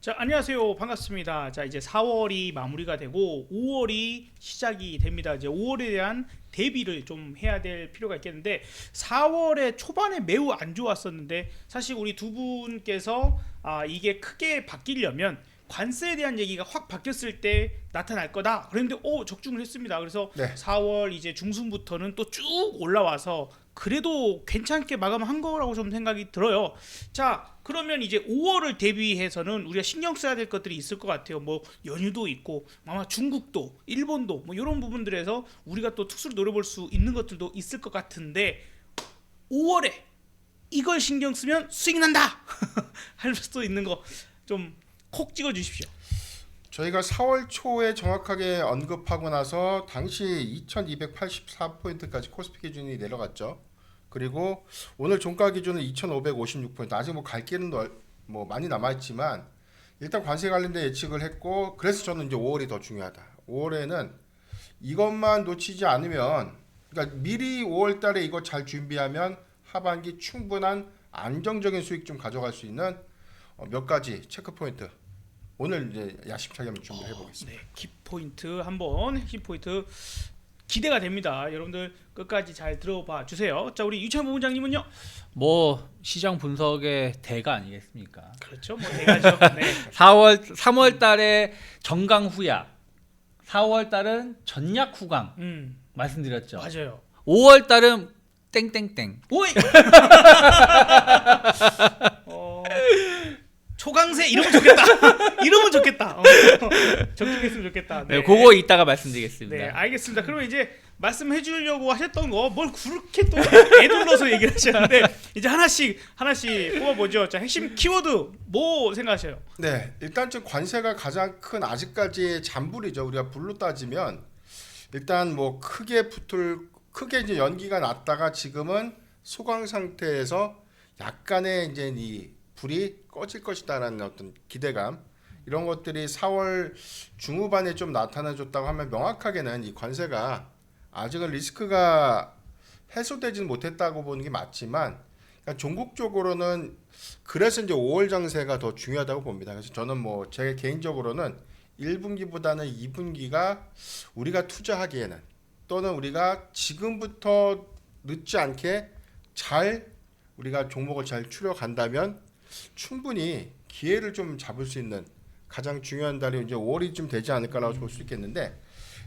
자, 안녕하세요. 반갑습니다. 자, 이제 4월이 마무리가 되고 5월이 시작이 됩니다. 이제 5월에 대한 대비를 좀 해야 될 필요가 있겠는데 4월에 초반에 매우 안 좋았었는데 사실 우리 두 분께서 이게 크게 바뀌려면 관세에 대한 얘기가 확 바뀌었을 때 나타날 거다. 그런데 적중을 했습니다. 그래서 네. 4월 이제 중순부터는 또 쭉 올라와서 그래도 괜찮게 마감한 거라고 좀 생각이 들어요. 자, 그러면 이제 5월을 대비해서는 우리가 신경 써야 될 것들이 있을 것 같아요. 뭐 연휴도 있고 아마 중국도, 일본도 뭐 이런 부분들에서 우리가 또 특수를 노려볼 수 있는 것들도 있을 것 같은데 5월에 이걸 신경 쓰면 수익 난다 할 수도 있는 거 좀 콕 찍어 주십시오. 저희가 4월 초에 정확하게 언급하고 나서 당시 2284포인트까지 코스피 기준이 내려갔죠. 그리고 오늘 종가 기준은 2556포인트. 아직 뭐 갈 길은 뭐 많이 남아 있지만 일단 관세 관련된 예측을 했고, 그래서 저는 이제 5월이 더 중요하다. 5월에는 이것만 놓치지 않으면, 그러니까 미리 5월 달에 이거 잘 준비하면 하반기 충분한 안정적인 수익 좀 가져갈 수 있는 몇 가지 체크 포인트 오늘 이제 야심차게 한번 준비해 보겠습니다. 네, 키포인트 한번 핵심 포인트 기대가 됩니다. 여러분들 끝까지 잘 들어봐 주세요. 자, 우리 유찬 본부장님은요? 뭐 시장 분석의 대가 아니겠습니까? 그렇죠. 뭐 대가죠. 네. 3월 달에 정강 후약, 4월 달은 전략 후강 말씀드렸죠. 맞아요. 5월 달은 땡땡땡. 오이. 초강세 이러면 좋겠다. 이러면 좋겠다. 적중했으면 좋겠다. 네, 그거 이따가 말씀드리겠습니다. 네, 알겠습니다. 그러면 이제 말씀해 주려고 하셨던 거 뭘 그렇게 또 애둘러서 얘기를 하셨는데 이제 하나씩 뽑아보죠. 자, 핵심 키워드 뭐 생각하세요? 네, 일단 좀 관세가 가장 큰 아직까지 잔불이죠. 우리가 불로 따지면 일단 뭐 크게 이제 연기가 났다가 지금은 소강 상태에서 약간의 이제 이 불이 꺼질 것이다라는 어떤 기대감, 이런 것들이 4월 중후반에 좀 나타나줬다고 하면 명확하게는 이 관세가 아직은 리스크가 해소되지는 못했다고 보는 게 맞지만, 그러니까 종국적으로는 그래서 이제 5월 장세가 더 중요하다고 봅니다. 그래서 저는 뭐 제 개인적으로는 1분기보다는 2분기가 우리가 투자하기에는, 또는 우리가 지금부터 늦지 않게 잘 우리가 종목을 잘 추려간다면 충분히 기회를 좀 잡을 수 있는 가장 중요한 달이 이제 5월이 좀 되지 않을까라고 볼 수 있겠는데,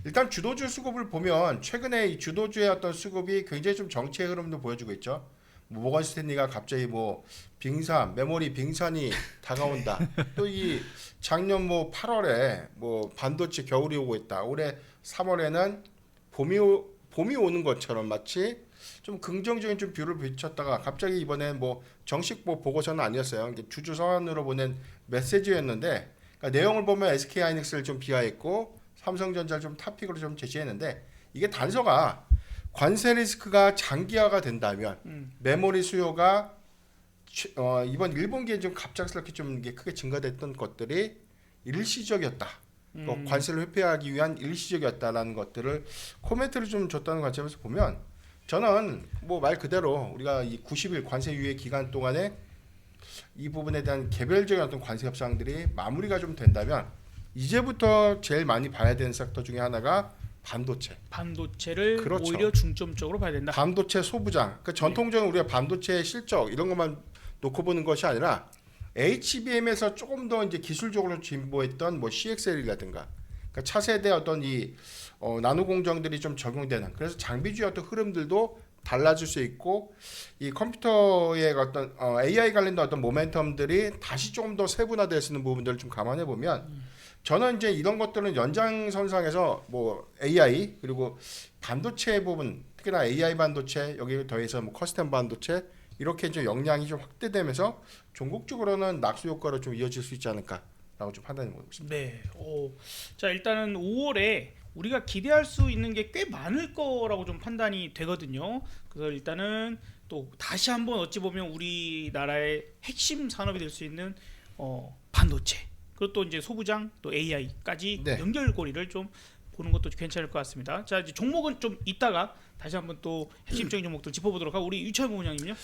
일단 주도주 수급을 보면 최근에 이 주도주의 어떤 수급이 굉장히 좀 정체의 흐름도 보여주고 있죠. 뭐 모건 스탠리가 갑자기 뭐 빙산, 메모리 빙산이 다가온다. 또 이 작년 뭐 8월에 뭐 반도체 겨울이 오고 있다. 올해 3월에는 봄이 오는 것처럼 마치 좀 긍정적인 좀 뷰를 비쳤다가 갑자기 이번엔 뭐 정식 보고서는 아니었어요. 주주 서한으로 보낸 메시지였는데, 그러니까 내용을 보면 SK 하이닉스를 좀 비하했고 삼성전자를 좀 탑픽으로 좀 제시했는데, 이게 단서가 관세 리스크가 장기화가 된다면 메모리 수요가 이번 1분기에 좀 갑작스럽게 좀 이게 크게 증가됐던 것들이 일시적이었다. 관세를 회피하기 위한 일시적이었다라는 것들을 코멘트를 좀 줬다는 관점에서 보면, 저는 뭐 말 그대로 우리가 이 90일 관세 유예 기간 동안에 이 부분에 대한 개별적인 어떤 관세 협상들이 마무리가 좀 된다면 이제부터 제일 많이 봐야 되는 섹터 중에 하나가 반도체를 그렇죠. 오히려 중점적으로 봐야 된다. 반도체 소부장. 그러니까 전통적인 우리가 반도체 실적 이런 것만 놓고 보는 것이 아니라 HBM에서 조금 더 이제 기술적으로 진보했던 뭐 CXL이라든가, 그러니까 차세대 어떤 이 나노 공정들이 좀 적용되는, 그래서 장비주의 어떤 흐름들도 달라질 수 있고, 이 컴퓨터의 어떤 AI 관련된 어떤 모멘텀들이 다시 조금 더 세분화될 수 있는 부분들을 좀 감안해 보면, 저는 이제 이런 것들은 연장선상에서 뭐 AI 그리고 반도체 부분, 특히나 AI 반도체, 여기 더해서 뭐 커스텀 반도체, 이렇게 이제 역량이 좀 확대되면서 종국적으로는 낙수 효과로 좀 이어질 수 있지 않을까라고 좀 판단해 보고 있습니다. 네. 자, 일단은 5월에 우리가 기대할 수 있는 게 꽤 많을 거라고 좀 판단이 되거든요. 그래서 일단은 또 다시 한번 어찌 보면 우리나라의 핵심 산업이 될 수 있는 반도체, 그리고 또 이제 소부장, 또 AI까지 네. 연결고리를 좀 보는 것도 괜찮을 것 같습니다. 자, 이제 종목은 좀 이따가 다시 한번 또 핵심적인 종목들 짚어보도록 하고, 우리 유철 부장님은요?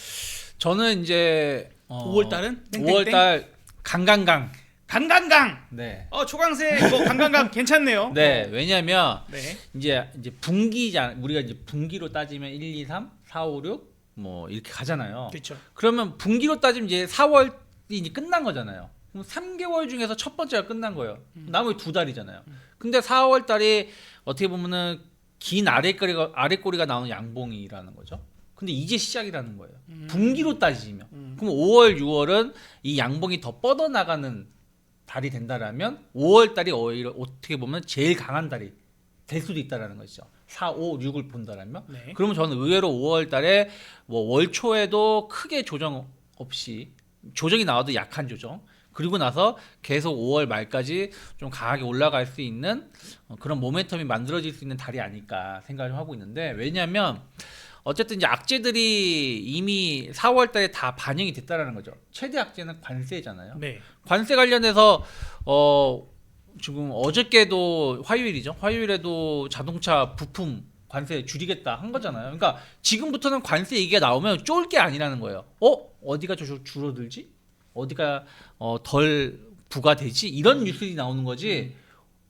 저는 이제 5월 달은 5월 달 강강강 강강강. 네. 초강세 이거 강강강 괜찮네요. 네. 왜냐면 네. 이제 분기자 우리가 이제 분기로 따지면 1, 2, 3, 4, 5, 6 뭐 이렇게 가잖아요. 그렇죠. 그러면 분기로 따지면 이제 4월이 이제 끝난 거잖아요. 그럼 3개월 중에서 첫 번째가 끝난 거예요. 나머지 2달이잖아요. 근데 4월 달이 어떻게 보면은 긴 아랫꼬리가 나오는 양봉이라는 거죠. 근데 이제 시작이라는 거예요. 분기로 따지면. 그럼 5월, 6월은 이 양봉이 더 뻗어나가는 달이 된다라면 5월 달이 오히려 어떻게 보면 제일 강한 달이 될 수도 있다라는 거죠. 4, 5, 6을 본다라면. 네. 그러면 저는 의외로 5월 달에 뭐 월 초에도 크게 조정 없이 조정이 나와도 약한 조정. 그리고 나서 계속 5월 말까지 좀 강하게 올라갈 수 있는 그런 모멘텀이 만들어질 수 있는 달이 아닐까 생각을 좀 하고 있는데 왜냐하면 어쨌든 이제 악재들이 이미 4월 달에 다 반영이 됐다라는 거죠. 최대 악재는 관세잖아요. 네. 관세 관련해서 지금 어저께도 화요일이죠. 화요일에도 자동차 부품 관세 줄이겠다 한 거잖아요. 그러니까 지금부터는 관세 얘기가 나오면 쫄 게 아니라는 거예요. 어디가 줄어들지? 어디가 덜 부과되지? 이런 뉴스들이 나오는 거지.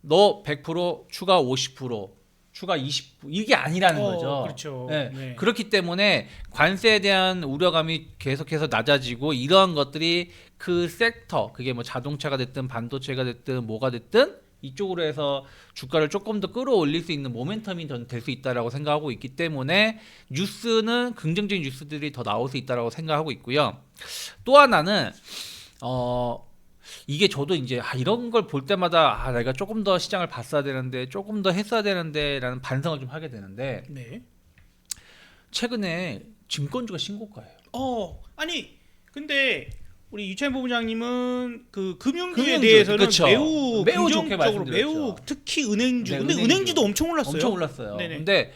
너 100% 추가 50% 추가 20% 이게 아니라는 거죠. 그렇죠. 네. 네. 그렇기 때문에 관세에 대한 우려감이 계속해서 낮아지고 이러한 것들이 그 섹터 그게 뭐 자동차가 됐든 반도체가 됐든 뭐가 됐든 이쪽으로 해서 주가를 조금 더 끌어올릴 수 있는 모멘텀이 될 수 있다라고 생각하고 있기 때문에 뉴스는 긍정적인 뉴스들이 더 나올 수 있다라고 생각하고 있고요. 또 하나는 이게 저도 이제 이런 걸 볼 때마다 내가 조금 더 시장을 봤어야 되는데 조금 더 했어야 되는데라는 반성을 좀 하게 되는데 네. 최근에 증권주가 신고가예요. 아니 근데 우리 유채인 본부장님은 그 금융주에 금융주, 대해서는 그쵸. 매우 좋게 긍정적으로 말씀드렸죠. 매우 특히 은행주. 네, 근데 은행주. 은행주도 엄청 올랐어요. 엄청 올랐어요. 네네. 근데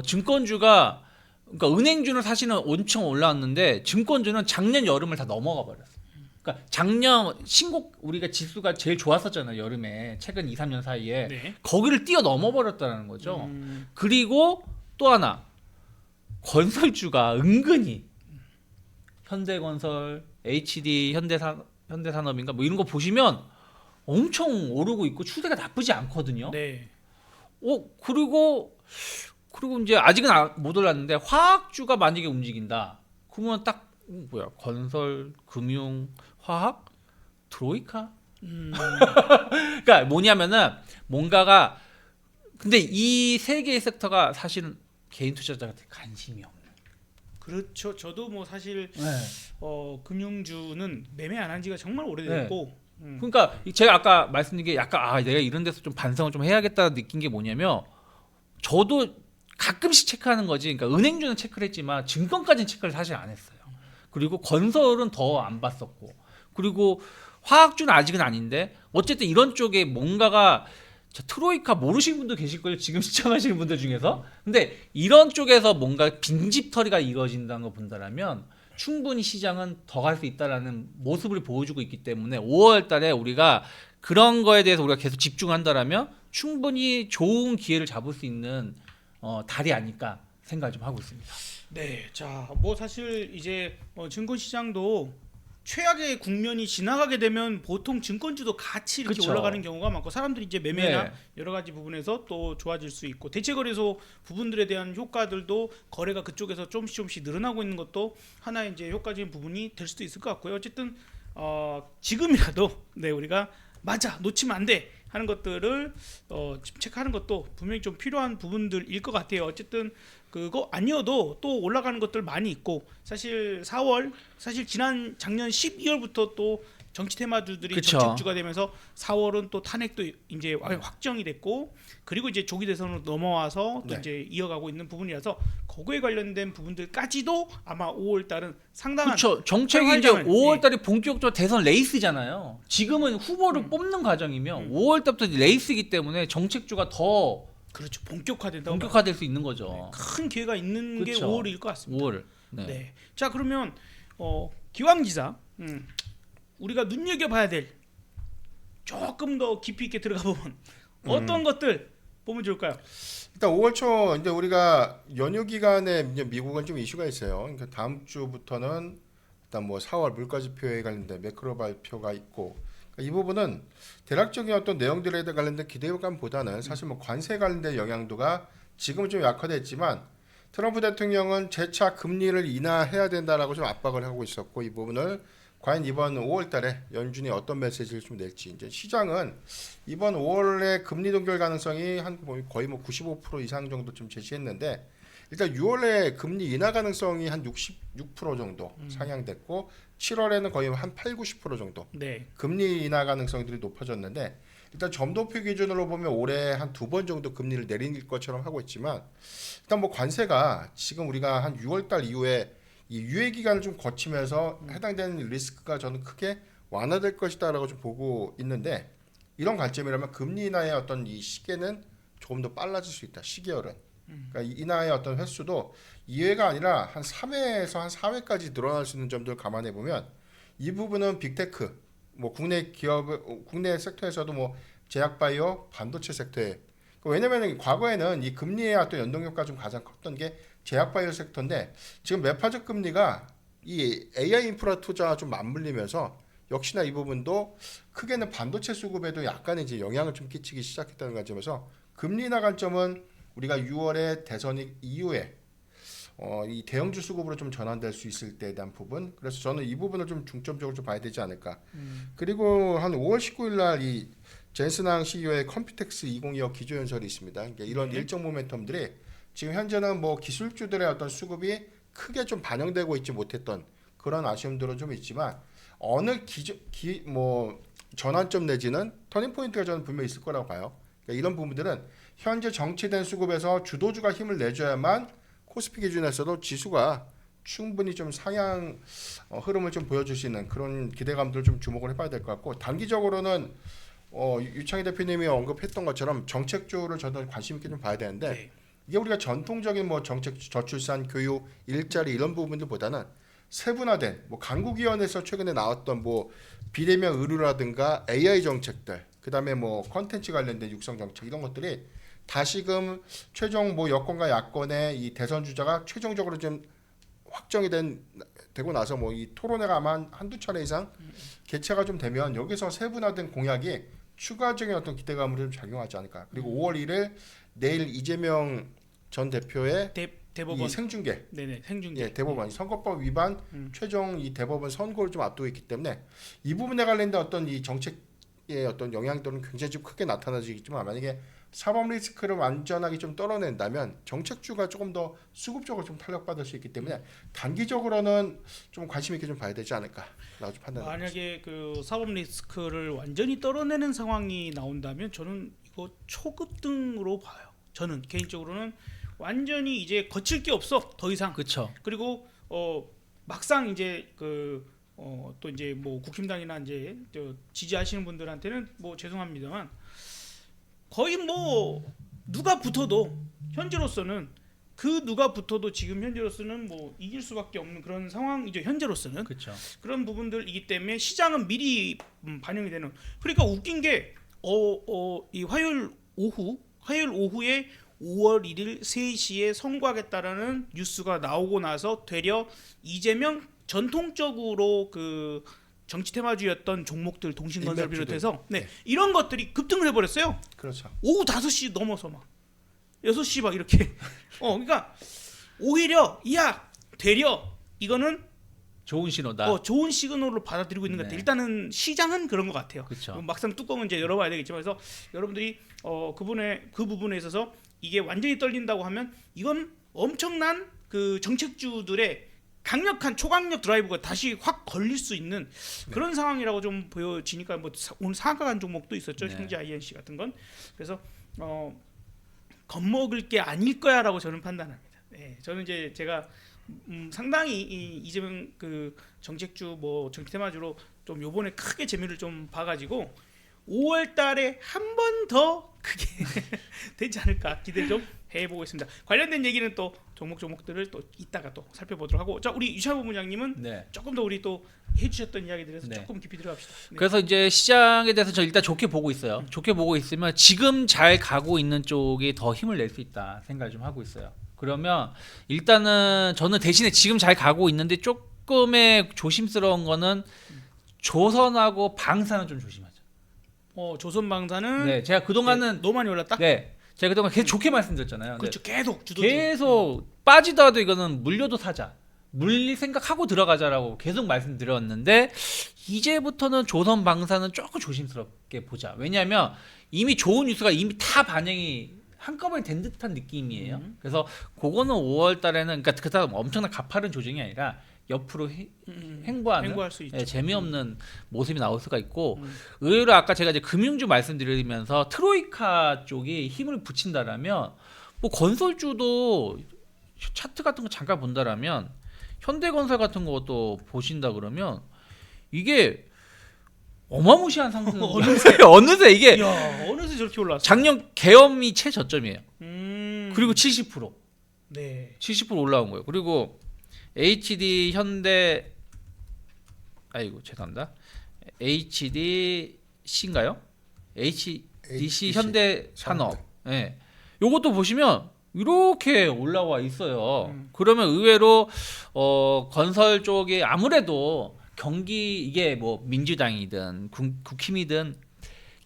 증권주가 그러니까 은행주는 사실은 엄청 올라왔는데 증권주는 작년 여름을 다 넘어가 버렸어요. 그러니까 작년 신곡 우리가 지수가 제일 좋았었잖아요. 여름에 최근 2, 3년 사이에 네. 거기를 뛰어넘어 버렸다는 거죠. 그리고 또 하나 건설주가 은근히 현대건설, HD, 현대산업인가 뭐 이런 거 보시면 엄청 오르고 있고 추세가 나쁘지 않거든요. 네. 그리고 이제 아직은 못 올랐는데 화학주가 만약에 움직인다. 그러면 딱 건설, 금융, 화학, 트로이카. 그러니까 뭐냐면은 뭔가가 근데 이 세 개의 섹터가 사실은 개인 투자자한테 관심이 없는. 그렇죠. 저도 뭐 사실 네. 금융주는 매매 안 한 지가 정말 오래됐고. 그러니까 제가 아까 말씀드린 게 약간 내가 이런 데서 좀 반성을 좀 해야겠다 느낀 게 뭐냐면 저도 가끔씩 체크하는 거지. 그러니까 은행주는 체크를 했지만 증권까지는 체크를 사실 안 했어요. 그리고 건설은 더 안 봤었고. 그리고 화학주는 아직은 아닌데 어쨌든 이런 쪽에 뭔가가 트로이카 모르시는 분도 계실 거예요. 지금 시청하시는 분들 중에서. 근데 이런 쪽에서 뭔가 빈집털이가 이루어진다는 거 본다라면 충분히 시장은 더 갈 수 있다라는 모습을 보여주고 있기 때문에 5월 달에 우리가 그런 거에 대해서 우리가 계속 집중한다라면 충분히 좋은 기회를 잡을 수 있는 달이 아닐까 생각을 좀 하고 있습니다. 네. 자, 뭐 사실 이제 증권 시장도 최악의 국면이 지나가게 되면 보통 증권주도 같이 이렇게 그쵸. 올라가는 경우가 많고 사람들이 이제 매매나 네. 여러 가지 부분에서 또 좋아질 수 있고 대체거래소 부분들에 대한 효과들도 거래가 그쪽에서 조금씩 늘어나고 있는 것도 하나의 이제 효과적인 부분이 될 수도 있을 것 같고요. 어쨌든 지금이라도 네 우리가 맞아 놓치면 안 돼 하는 것들을 체크하는 것도 분명히 좀 필요한 부분들일 것 같아요. 어쨌든 그거 아니어도 또 올라가는 것들 많이 있고 사실 4월 사실 작년 12월부터 또 정치 테마주들이 그쵸. 정책주가 되면서 4월은 또 탄핵도 이제 확정이 됐고 그리고 이제 조기 대선으로 넘어와서 또 네. 이제 이어가고 있는 부분이라서 그거에 관련된 부분들까지도 아마 5월 달은 상당한 그렇죠. 정책이 이제 활장을, 5월 예. 달에 본격적으로 대선 레이스잖아요. 지금은 후보를 뽑는 과정이면 5월 달부터 레이스이기 때문에 정책주가 더 그렇죠. 본격화된다고 본격화될 수 있는 거죠. 큰 기회가 있는 게 그쵸. 5월일 것 같습니다. 5월. 네. 네. 자 그러면 기왕 기자 우리가 눈여겨봐야 될 조금 더 깊이 있게 들어가 보면 어떤 것들 보면 좋을까요? 일단 5월 초 이제 우리가 연휴 기간에 이제 미국은 좀 이슈가 있어요. 그러니까 다음 주부터는 일단 뭐 4월 물가지표에 관련된 매크로 발표가 있고 이 부분은 대략적인 어떤 내용들에 관련된 기대감보다는 사실 뭐 관세 관련된 영향도가 지금은 좀 약화됐지만 트럼프 대통령은 재차 금리를 인하해야 된다라고 좀 압박을 하고 있었고 이 부분을 과연 이번 5월달에 연준이 어떤 메시지를 좀 낼지 이제 시장은 이번 5월에 금리 동결 가능성이 한 거의 뭐 95% 이상 정도 좀 제시했는데 일단 6월에 금리 인하 가능성이 한 66% 정도 상향됐고 7월에는 거의 한 8, 90% 정도 네. 금리 인하 가능성들이 높아졌는데 일단 점도표 기준으로 보면 올해 한 2번 정도 금리를 내릴 것처럼 하고 있지만 일단 뭐 관세가 지금 우리가 한 6월달 이후에 이 유예 기간을 좀 거치면서 해당되는 리스크가 저는 크게 완화될 것이다라고 좀 보고 있는데 이런 관점이라면 금리 인하의 어떤 이 시계는 조금 더 빨라질 수 있다. 시계열은. 그러니까 이 인하의 어떤 횟수도 2회가 아니라 한 3회에서 한 4회까지 늘어날 수 있는 점들을 감안해 보면 이 부분은 빅테크 뭐 국내 기업 국내 섹터에서도 뭐 제약바이오 반도체 섹터에 왜냐면은 과거에는 이 금리의 어떤 연동 효과가 좀 가장 컸던 게 제약바이오 섹터인데 지금 매파적 금리가 이 AI 인프라 투자와 좀 맞물리면서 역시나 이 부분도 크게는 반도체 수급에도 약간의 이제 영향을 좀 끼치기 시작했다는 관점에서 금리 인하 관점은 우리가 6월에 대선 이후에 이 대형주 수급으로 좀 전환될 수 있을 때에 대한 부분 그래서 저는 이 부분을 좀 중점적으로 좀 봐야 되지 않을까 그리고 한 5월 19일 날 이 젠슨항 CEO의 컴퓨텍스 2025 기조연설이 있습니다. 그러니까 이런 일정 모멘텀들이 지금 현재는 뭐 기술주들의 어떤 수급이 크게 좀 반영되고 있지 못했던 그런 아쉬움들은 좀 있지만 어느 뭐 전환점 내지는 터닝 포인트가 저는 분명히 있을 거라고 봐요. 그러니까 이런 부분들은 현재 정체된 수급에서 주도주가 힘을 내줘야만 코스피 기준에서도 지수가 충분히 좀 상향 흐름을 좀 보여줄 수 있는 그런 기대감들을 좀 주목을 해봐야 될 것 같고 단기적으로는 유창희 대표님이 언급했던 것처럼 정책주를 저는 관심 있게 좀 봐야 되는데 네. 이게 우리가 전통적인 뭐 정책, 저출산, 교육, 일자리 이런 부분들보다는 세분화된 뭐 강국위원회에서 최근에 나왔던 뭐 비대면 의료라든가 AI 정책들, 그다음에 뭐 컨텐츠 관련된 육성 정책 이런 것들이 다시금 최종 뭐 여권과 야권의 이 대선 주자가 최종적으로 좀 확정이 되고 나서 뭐 이 토론회가 아마 한두 차례 이상 개최가 좀 되면 여기서 세분화된 공약이 추가적인 어떤 기대감을 좀 작용하지 않을까. 그리고 5월 1일 내일 이재명 전 대표의 대법원 이 생중계, 네네 생중계 예, 대법원 선거법 위반 최종 이 대법원 선고를 좀 앞두고 있기 때문에 이 부분에 관련된 어떤 이 정책의 어떤 영향들은 굉장히 좀 크게 나타나지겠지만 만약에 사법 리스크를 완전하게 좀 떨어낸다면 정책주가 조금 더 수급적으로 좀 탄력받을 수 있기 때문에 단기적으로는 좀 관심 있게 좀 봐야 되지 않을까라고 좀 판단합니다. 만약에 그 사법 리스크를 완전히 떨어내는 상황이 나온다면 저는 이거 초급등으로 봐요. 저는 개인적으로는 완전히 이제 거칠 게 없어 더 이상. 그렇죠. 그리고 막상 이제 또 이제 뭐 국힘당이나 이제 지지하시는 분들한테는 뭐 죄송합니다만 거의 뭐 누가 붙어도 현재로서는 그 누가 붙어도 지금 현재로서는 뭐 이길 수밖에 없는 그런 상황이죠. 현재로서는 그렇죠. 그런 부분들이기 때문에 시장은 미리 반영이 되는. 그러니까 웃긴 게 이 화요일 오후에 5월 1일 3시에 선고하겠다라는 뉴스가 나오고 나서 되려 이재명 전통적으로 그 정치 테마주였던 종목들 동신건설 비롯해서 네, 이런 것들이 급등을 해버렸어요. 그렇죠. 오후 5시 넘어서 막 6시 막 이렇게 그러니까 오히려 되려 이거는 좋은 신호다. 좋은 시그널로 받아들이고 있는 것 같아요. 일단은 시장은 그런 것 같아요. 그쵸. 막상 뚜껑은 이제 열어봐야 되겠지만 그래서 여러분들이 그 부분에 있어서 이게 완전히 떨린다고 하면 이건 엄청난 그 정책주들의 강력한 초강력 드라이브가 다시 확 걸릴 수 있는 그런 상황이라고 좀 보여지니까 뭐 오늘 상한가간 종목도 있었죠. 네. 형제 INC 같은 건. 그래서 겁먹을 게 아닐 거야라고 저는 판단합니다. 네, 저는 이제 제가 상당히 이재명 그 정책주 뭐 정치 테마주로 좀 요번에 크게 재미를 좀 봐가지고 5월달에 한 번 더 크게 되지 않을까 기대 좀 해보겠습니다. 관련된 얘기는 또 종목들을 또 이따가 또 살펴보도록 하고 자 우리 유창호 부장님은 네. 조금 더 우리 또 해주셨던 이야기들에서 네. 조금 깊이 들어갑시다. 네. 그래서 이제 시장에 대해서 저 일단 좋게 보고 있어요. 좋게 보고 있으면 지금 잘 가고 있는 쪽이 더 힘을 낼 수 있다 생각을 좀 하고 있어요. 그러면 일단은 저는 대신에 지금 잘 가고 있는데 조금의 조심스러운 거는 조선하고 방사는 좀 조심하자. 조선방사는 네, 제가 그동안은 너무 많이 올랐다. 네, 제가 그동안 계속 좋게 말씀드렸잖아요. 그렇죠. 계속 주도 계속 빠지더라도 이거는 물려도 사자. 물릴 생각하고 들어가자라고 계속 말씀드렸는데 이제부터는 조선방사는 조금 조심스럽게 보자. 왜냐하면 이미 좋은 뉴스가 이미 다 반영이 한꺼번에 된 듯한 느낌이에요. 그래서 그거는 5월 달에는 그러니까 그다음 엄청난 가파른 조정이 아니라 옆으로 횡보하는 행보할 수 있죠. 재미없는 모습이 나올 수가 있고 의외로 아까 제가 이제 금융주 말씀드리면서 트로이카 쪽이 힘을 붙인다라면 뭐 건설주도 차트 같은 거 잠깐 본다라면 현대건설 같은 것도 보신다 그러면 이게 어마무시한 상승. 어느새 이게 야, 어느새 저렇게 올랐어. 작년 계엄이 최저점이에요. 그리고 70% 네. 70% 올라온 거예요. 그리고 HD 현대 아이고 죄송합니다. HDC인가요? HDC 현대 산업. 예. 네. 요것도 보시면 이렇게 올라와 있어요. 그러면 의외로 건설 쪽에 아무래도 경기 이게 뭐 민주당이든 국힘이든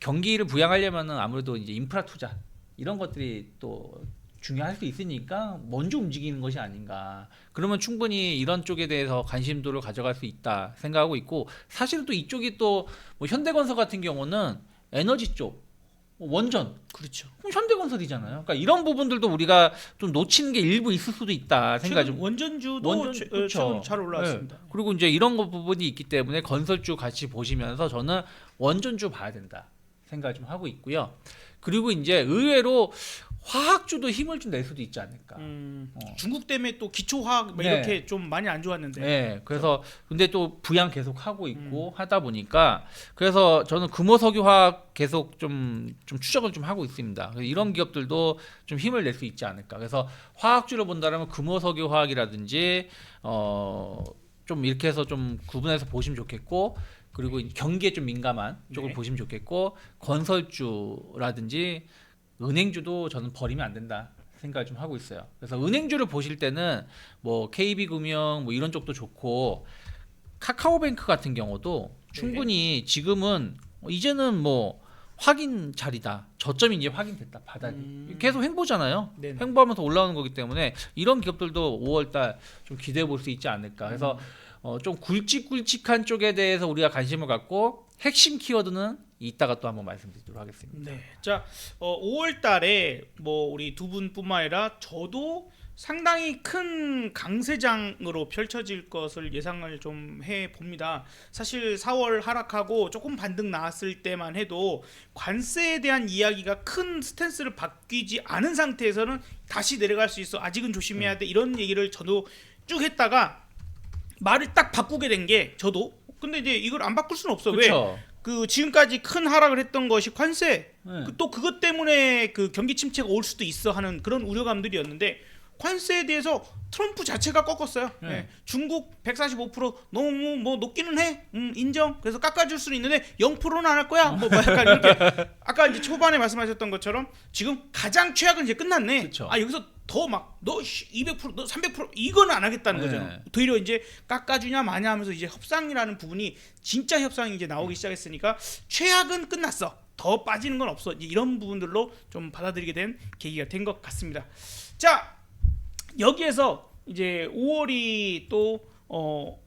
경기를 부양하려면은 아무래도 이제 인프라 투자 이런 것들이 또 중요할 수 있으니까 먼저 움직이는 것이 아닌가. 그러면 충분히 이런 쪽에 대해서 관심도를 가져갈 수 있다 생각하고 있고 사실은 또 이쪽이 또 뭐 현대건설 같은 경우는 에너지 쪽 원전 그렇죠. 그럼 현대건설이잖아요. 그러니까 이런 부분들도 우리가 좀 놓치는 게 일부 있을 수도 있다 생각이 좀. 원전주도 그렇죠. 최근 잘 올라왔습니다. 네. 그리고 이제 이런 거 부분이 있기 때문에 건설주 같이 보시면서 저는 원전주 봐야 된다 생각을 좀 하고 있고요. 그리고 이제 의외로 화학주도 힘을 좀 낼 수도 있지 않을까. 중국 때문에 또 기초화학 뭐 네. 이렇게 좀 많이 안 좋았는데. 네, 그래서 근데 또 부양 계속 하고 있고 하다 보니까 그래서 저는 금호석유화학 계속 좀 추적을 좀 하고 있습니다. 그래서 이런 기업들도 좀 힘을 낼 수 있지 않을까. 그래서 화학주를 본다면 금호석유화학이라든지 좀 이렇게 해서 좀 구분해서 보시면 좋겠고. 그리고 경기에 좀 민감한 쪽을 네. 보시면 좋겠고 건설주라든지 은행주도 저는 버리면 안 된다 생각을 좀 하고 있어요. 그래서 은행주를 보실 때는 뭐 KB금융 뭐 이런 쪽도 좋고 카카오뱅크 같은 경우도 충분히 지금은 이제는 뭐 확인 자리다. 저점이 이제 확인됐다. 바닥이. 계속 횡보잖아요. 네네. 횡보하면서 올라오는 거기 때문에 이런 기업들도 5월 달 좀 기대해 볼 수 있지 않을까. 그래서 좀 굵직굵직한 쪽에 대해서 우리가 관심을 갖고 핵심 키워드는 이따가 또 한번 말씀드리도록 하겠습니다. 네. 자, 5월 달에 뭐 우리 두 분뿐만 아니라 저도 상당히 큰 강세장으로 펼쳐질 것을 예상을 좀 해 봅니다. 사실 4월 하락하고 조금 반등 나왔을 때만 해도 관세에 대한 이야기가 큰 스탠스를 바뀌지 않은 상태에서는 다시 내려갈 수 있어. 아직은 조심해야 돼. 이런 얘기를 저도 쭉 했다가 말을 딱 바꾸게 된 게 저도. 근데 이제 이걸 안 바꿀 수는 없어. 그렇죠. 왜? 그 지금까지 큰 하락을 했던 것이 관세. 네. 또 그것 때문에 그 경기 침체가 올 수도 있어 하는 그런 우려감들이었는데 관세에 대해서 트럼프 자체가 꺾었어요. 네. 네. 중국 145% 너무 뭐 높기는 해. 인정. 그래서 깎아줄 수는 있는데 0%는 안 할 거야. 뭐 약간 이렇게 아까 이제 초반에 말씀하셨던 것처럼 지금 가장 최악은 이제 끝났네. 그쵸. 아 여기서 더 막 너 200%, 너 300% 이거는 안 하겠다는 네. 거죠. 오히려 이제 깎아주냐 마냐 하면서 이제 협상이라는 부분이 진짜 협상이 이제 나오기 시작했으니까 최악은 끝났어. 더 빠지는 건 없어. 이제 이런 부분들로 좀 받아들이게 된 계기가 된 것 같습니다. 자, 여기에서 이제 5월이 또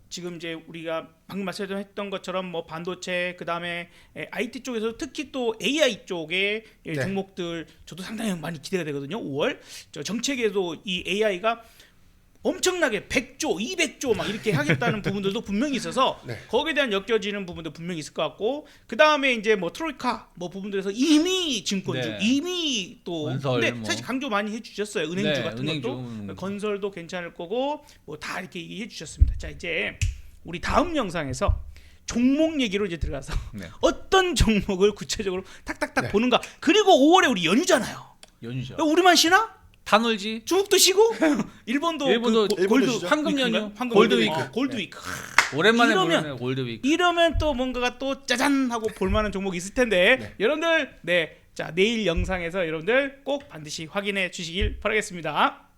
지금 이제 우리가 방금 말씀했던 것처럼 뭐 반도체 그다음에 IT 쪽에서 특히 또 AI 쪽의 네. 종목들 저도 상당히 많이 기대가 되거든요. 5월 저 정책에도 이 AI가 엄청나게 100조, 200조 막 이렇게 하겠다는 부분들도 분명히 있어서 네. 거기에 대한 엮여지는 부분도 분명히 있을 것 같고 그 다음에 이제 뭐 트로이카 뭐 부분들에서 이미 증권주 네. 이미 또 건설 근데 뭐. 사실 강조 많이 해주셨어요. 은행주 네, 같은 은행주. 것도 건설도 괜찮을 거고 뭐 다 이렇게 얘기해 주셨습니다. 자 이제 우리 다음 영상에서 종목 얘기로 이제 들어가서 네. 어떤 종목을 구체적으로 탁탁탁 네. 보는가. 그리고 5월에 우리 연휴잖아요. 연휴죠. 우리만 쉬나? 다 놀지. 중국도 쉬고 일본도 일본도 그 일본도 골드 쉬죠. 황금 연휴, 황금 골드위크. 골드위크. 오랜만에 이러면- 보는 골드위크. 이러면 또 뭔가가 또 짜잔 하고 볼만한 종목이 있을 텐데 네. 여러분들 자 내일 영상에서 여러분들 꼭 반드시 확인해 주시길 바라겠습니다.